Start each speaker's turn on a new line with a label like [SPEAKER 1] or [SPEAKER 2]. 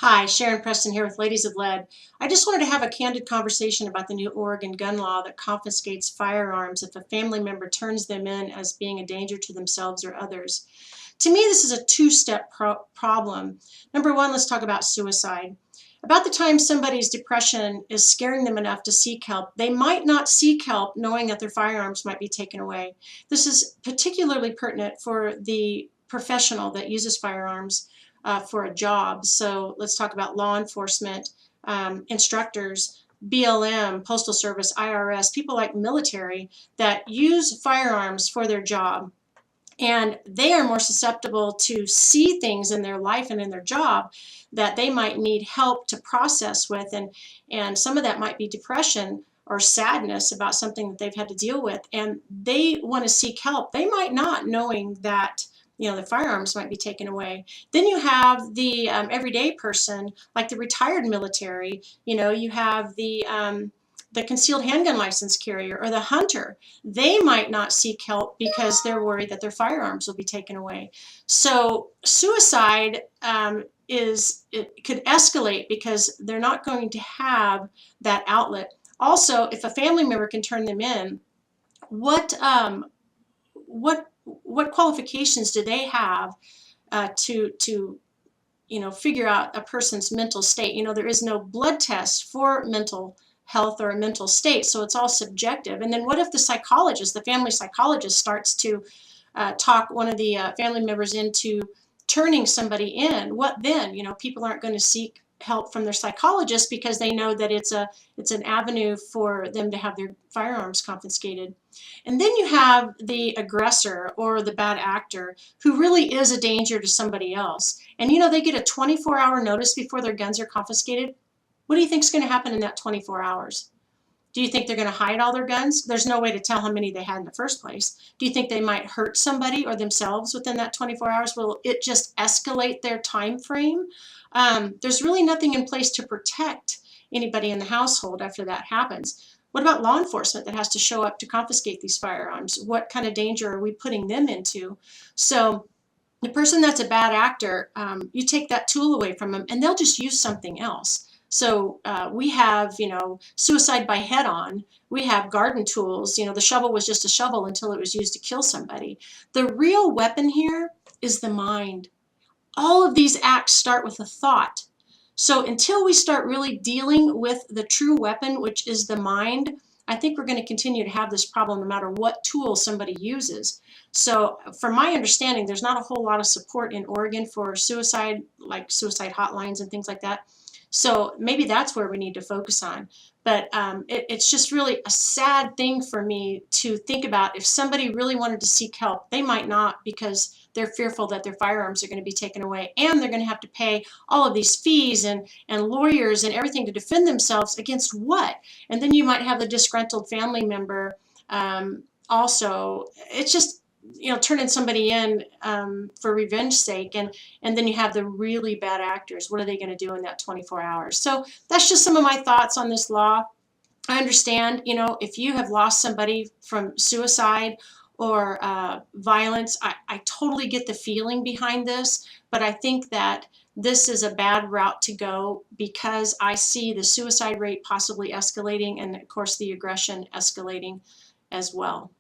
[SPEAKER 1] Hi, Sharon Preston here with Ladies of Lead. I just wanted to have a candid conversation about the new Oregon gun law that confiscates firearms if a family member turns them in as being a danger to themselves or others. To me, this is a two-step problem. Number one, let's talk about suicide. About the time somebody's depression is scaring them enough to seek help, they might not seek help knowing that their firearms might be taken away. This is particularly pertinent for the professional that uses firearms for a job. So let's talk about law enforcement, instructors, BLM, Postal Service, IRS, people like military that use firearms for their job. And they are more susceptible to see things in their life and in their job that they might need help to process with. And some of that might be depression or sadness about something that they've had to deal with. And they want to seek help. They might not, knowing that the firearms might be taken away. Then you have the everyday person, like the retired military. You have the concealed handgun license carrier or the hunter. They might not seek help because they're worried that their firearms will be taken away. So suicide it could escalate because they're not going to have that outlet. Also, if a family member can turn them in, what what qualifications do they have to figure out a person's mental state? There is no blood test for mental health or a mental state, so it's all subjective. And then what if the family psychologist, starts to talk one of the family members into turning somebody in? What then? People aren't going to seek help from their psychologist because they know that it's an avenue for them to have their firearms confiscated. And then you have the aggressor or the bad actor who really is a danger to somebody else. And they get a 24-hour notice before their guns are confiscated. What do you think is going to happen in that 24 hours? Do you think they're going to hide all their guns? There's no way to tell how many they had in the first place. Do you think they might hurt somebody or themselves within that 24 hours? Will it just escalate their time frame? There's really nothing in place to protect anybody in the household after that happens. What about law enforcement that has to show up to confiscate these firearms? What kind of danger are we putting them into? So the person that's a bad actor, you take that tool away from them and they'll just use something else. So we have, suicide by head-on. We have garden tools. The shovel was just a shovel until it was used to kill somebody. The real weapon here is the mind. All of these acts start with a thought. So until we start really dealing with the true weapon, which is the mind, I think we're going to continue to have this problem no matter what tool somebody uses. So from my understanding, there's not a whole lot of support in Oregon for suicide, like suicide hotlines and things like that. So maybe that's where we need to focus on. But it's just really a sad thing for me to think about. If somebody really wanted to seek help, they might not, because they're fearful that their firearms are going to be taken away, and they're going to have to pay all of these fees and lawyers and everything to defend themselves against what? And then you might have the disgruntled family member also. It's just, turning somebody in for revenge sake, and then you have the really bad actors. What are they going to do in that 24 hours? So that's just some of my thoughts on this law. I understand, if you have lost somebody from suicide or violence, I totally get the feeling behind this, but I think that this is a bad route to go because I see the suicide rate possibly escalating and, of course, the aggression escalating as well.